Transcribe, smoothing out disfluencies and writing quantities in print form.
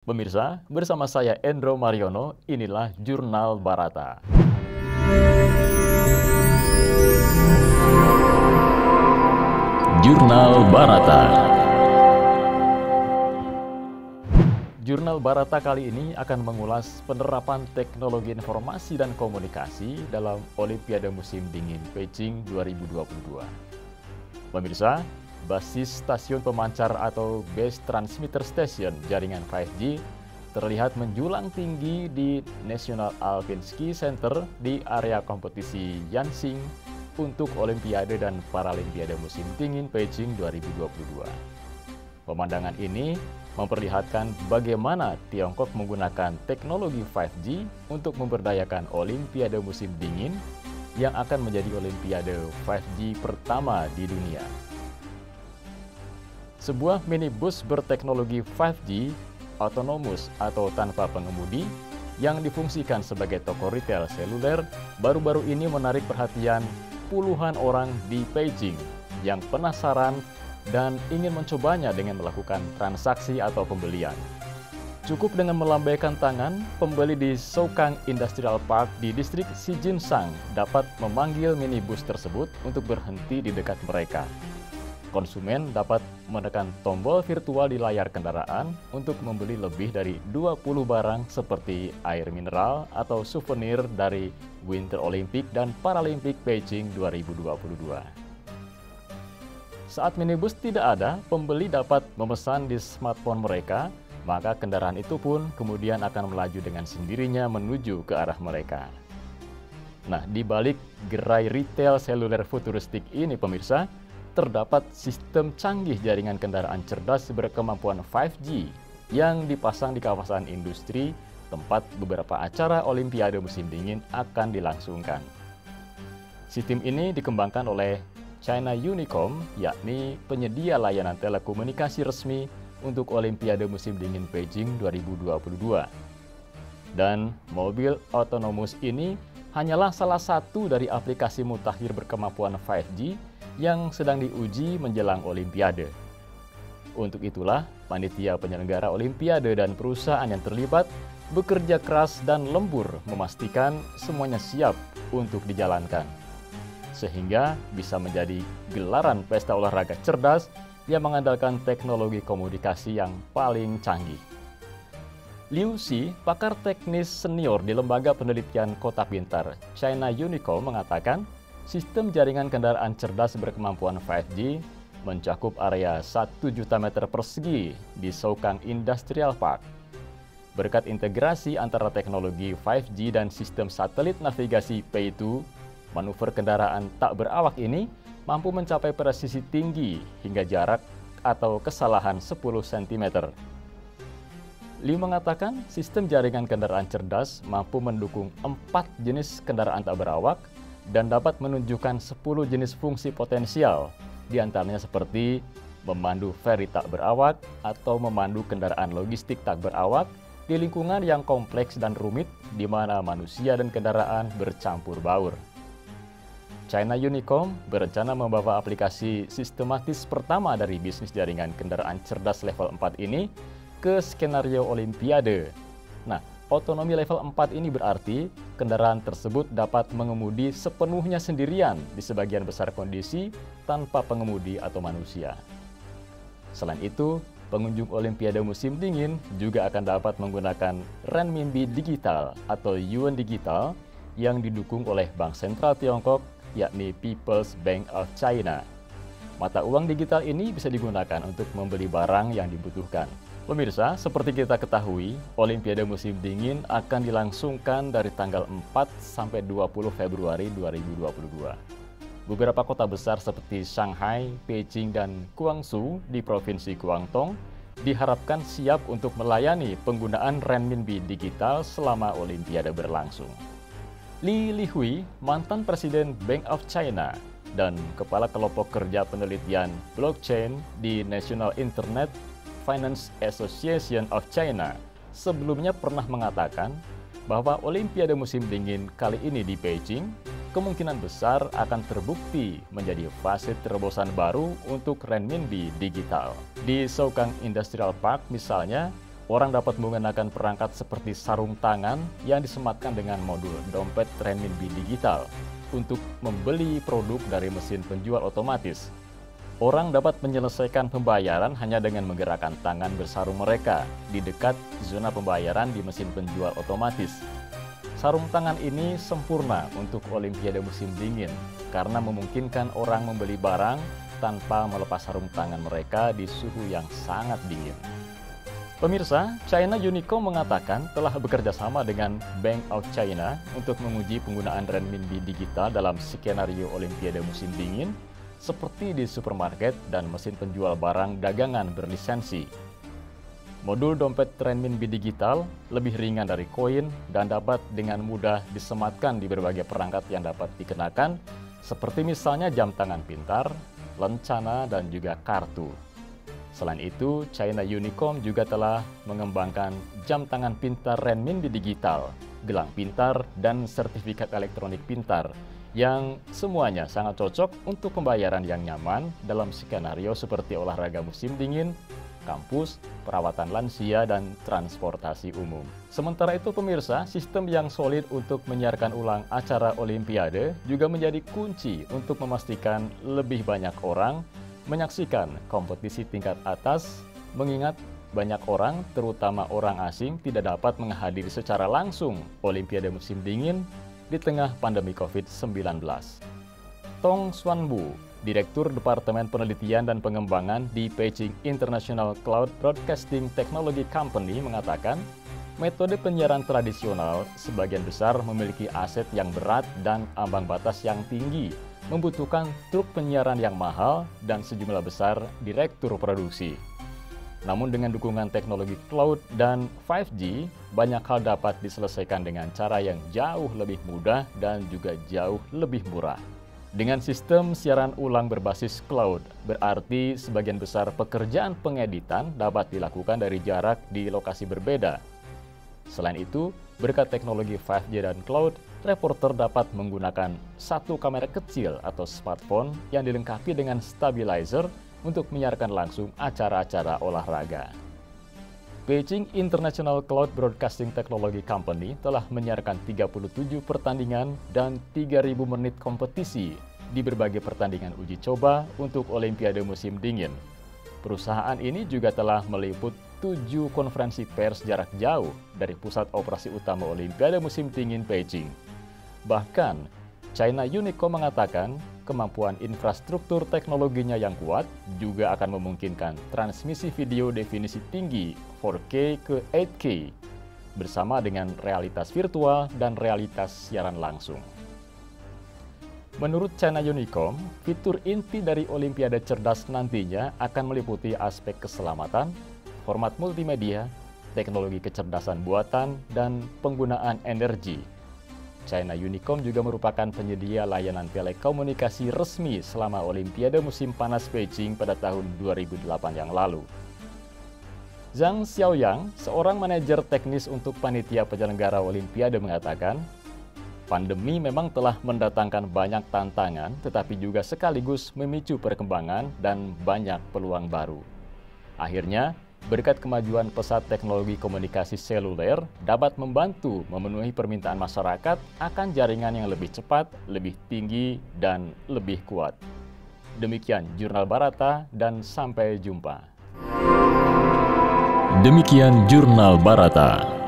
Pemirsa, bersama saya Endro Mariono, inilah Jurnal Barata. Jurnal Barata. Jurnal Barata kali ini akan mengulas penerapan teknologi informasi dan komunikasi dalam Olimpiade Musim Dingin Beijing 2022. Pemirsa, basis stasiun pemancar atau Base Transmitter Station jaringan 5G terlihat menjulang tinggi di National Alpine Ski Center di area kompetisi Yanqing untuk Olimpiade dan Paralimpiade Musim Dingin Beijing 2022. Pemandangan ini memperlihatkan bagaimana Tiongkok menggunakan teknologi 5G untuk memberdayakan Olimpiade Musim Dingin yang akan menjadi Olimpiade 5G pertama di dunia. Sebuah minibus berteknologi 5G, autonomous atau tanpa pengemudi, yang difungsikan sebagai toko retail seluler, baru-baru ini menarik perhatian puluhan orang di Beijing yang penasaran dan ingin mencobanya dengan melakukan transaksi atau pembelian. Cukup dengan melambaikan tangan, pembeli di Soukang Industrial Park di distrik Xijinshan dapat memanggil minibus tersebut untuk berhenti di dekat mereka. Konsumen dapat menekan tombol virtual di layar kendaraan untuk membeli lebih dari 20 barang seperti air mineral atau souvenir dari Winter Olympic dan Paralimpik Beijing 2022. Saat minibus tidak ada, pembeli dapat memesan di smartphone mereka, maka kendaraan itu pun kemudian akan melaju dengan sendirinya menuju ke arah mereka. Nah, di balik gerai retail seluler futuristik ini, pemirsa, terdapat sistem canggih jaringan kendaraan cerdas berkemampuan 5G yang dipasang di kawasan industri tempat beberapa acara Olimpiade musim dingin akan dilangsungkan. Sistem ini dikembangkan oleh China Unicom, yakni penyedia layanan telekomunikasi resmi untuk Olimpiade musim dingin Beijing 2022. Dan mobil autonomous ini hanyalah salah satu dari aplikasi mutakhir berkemampuan 5G yang sedang diuji menjelang Olimpiade. Untuk itulah, panitia penyelenggara Olimpiade dan perusahaan yang terlibat bekerja keras dan lembur memastikan semuanya siap untuk dijalankan, sehingga bisa menjadi gelaran pesta olahraga cerdas yang mengandalkan teknologi komunikasi yang paling canggih. Liu Xi, pakar teknis senior di Lembaga Penelitian Kota Pintar China Unicom, mengatakan sistem jaringan kendaraan cerdas berkemampuan 5G mencakup area 1 juta meter persegi di Soukang Industrial Park. Berkat integrasi antara teknologi 5G dan sistem satelit navigasi P2, manuver kendaraan tak berawak ini mampu mencapai presisi tinggi hingga jarak atau kesalahan 10 cm. Liu mengatakan sistem jaringan kendaraan cerdas mampu mendukung 4 jenis kendaraan tak berawak dan dapat menunjukkan 10 jenis fungsi potensial, diantaranya seperti memandu feri tak berawak atau memandu kendaraan logistik tak berawak di lingkungan yang kompleks dan rumit di mana manusia dan kendaraan bercampur baur. China Unicom berencana membawa aplikasi sistematis pertama dari bisnis jaringan kendaraan cerdas level 4 ini ke skenario Olimpiade. Nah, otonomi level 4 ini berarti kendaraan tersebut dapat mengemudi sepenuhnya sendirian di sebagian besar kondisi tanpa pengemudi atau manusia. Selain itu, pengunjung Olimpiade musim dingin juga akan dapat menggunakan renminbi digital atau yuan digital yang didukung oleh Bank Sentral Tiongkok, yakni People's Bank of China. Mata uang digital ini bisa digunakan untuk membeli barang yang dibutuhkan. Pemirsa, seperti kita ketahui, Olimpiade musim dingin akan dilangsungkan dari tanggal 4 sampai 20 Februari 2022. Beberapa kota besar seperti Shanghai, Beijing, dan Guangzhou di Provinsi Guangdong diharapkan siap untuk melayani penggunaan renminbi digital selama Olimpiade berlangsung. Li Lihui, mantan Presiden Bank of China dan Kepala Kelompok Kerja Penelitian Blockchain di National Internet Finance Association of China, sebelumnya pernah mengatakan bahwa Olimpiade musim dingin kali ini di Beijing kemungkinan besar akan terbukti menjadi fase terobosan baru untuk renminbi digital. Di Soukang Industrial Park misalnya, orang dapat menggunakan perangkat seperti sarung tangan yang disematkan dengan modul dompet renminbi digital untuk membeli produk dari mesin penjual otomatis. Orang dapat menyelesaikan pembayaran hanya dengan menggerakkan tangan bersarung mereka di dekat zona pembayaran di mesin penjual otomatis. Sarung tangan ini sempurna untuk Olimpiade musim dingin karena memungkinkan orang membeli barang tanpa melepas sarung tangan mereka di suhu yang sangat dingin. Pemirsa, China Unicom mengatakan telah bekerja sama dengan Bank of China untuk menguji penggunaan renminbi digital dalam skenario Olimpiade musim dingin seperti di supermarket dan mesin penjual barang dagangan berlisensi. Modul dompet renminbi digital lebih ringan dari koin dan dapat dengan mudah disematkan di berbagai perangkat yang dapat dikenakan, seperti misalnya jam tangan pintar, lencana, dan juga kartu. Selain itu, China Unicom juga telah mengembangkan jam tangan pintar renminbi digital, gelang pintar, dan sertifikat elektronik pintar, yang semuanya sangat cocok untuk pembayaran yang nyaman dalam skenario seperti olahraga musim dingin, kampus, perawatan lansia, dan transportasi umum. Sementara itu pemirsa, sistem yang solid untuk menyiarkan ulang acara Olimpiade juga menjadi kunci untuk memastikan lebih banyak orang menyaksikan kompetisi tingkat atas, mengingat banyak orang, terutama orang asing, tidak dapat menghadiri secara langsung Olimpiade musim dingin di tengah pandemi COVID-19. Tong Xuanbu, Direktur Departemen Penelitian dan Pengembangan di Beijing International Cloud Broadcasting Technology Company mengatakan, metode penyiaran tradisional sebagian besar memiliki aset yang berat dan ambang batas yang tinggi, membutuhkan truk penyiaran yang mahal dan sejumlah besar direktur produksi. Namun dengan dukungan teknologi cloud dan 5G, banyak hal dapat diselesaikan dengan cara yang jauh lebih mudah dan juga jauh lebih murah. Dengan sistem siaran ulang berbasis cloud, berarti sebagian besar pekerjaan pengeditan dapat dilakukan dari jarak di lokasi berbeda. Selain itu, berkat teknologi 5G dan cloud, reporter dapat menggunakan satu kamera kecil atau smartphone yang dilengkapi dengan stabilizer untuk menyiarkan langsung acara-acara olahraga. Beijing International Cloud Broadcasting Technology Company telah menyiarkan 37 pertandingan dan 3.000 menit kompetisi di berbagai pertandingan uji coba untuk Olimpiade musim dingin. Perusahaan ini juga telah meliput 7 konferensi pers jarak jauh dari pusat operasi utama Olimpiade musim dingin Beijing. Bahkan, China Unicom mengatakan kemampuan infrastruktur teknologinya yang kuat juga akan memungkinkan transmisi video definisi tinggi 4K ke 8K bersama dengan realitas virtual dan realitas siaran langsung. Menurut China Unicom, fitur inti dari Olimpiade cerdas nantinya akan meliputi aspek keselamatan, format multimedia, teknologi kecerdasan buatan, dan penggunaan energi. China Unicom juga merupakan penyedia layanan telekomunikasi resmi selama Olimpiade musim panas Beijing pada tahun 2008 yang lalu. Zhang Xiaoyang, seorang manajer teknis untuk panitia penyelenggara Olimpiade mengatakan, pandemi memang telah mendatangkan banyak tantangan, tetapi juga sekaligus memicu perkembangan dan banyak peluang baru. Akhirnya, berkat kemajuan pesat teknologi komunikasi seluler dapat membantu memenuhi permintaan masyarakat akan jaringan yang lebih cepat, lebih tinggi, dan lebih kuat. Demikian Jurnal Barata dan sampai jumpa. Demikian Jurnal Barata.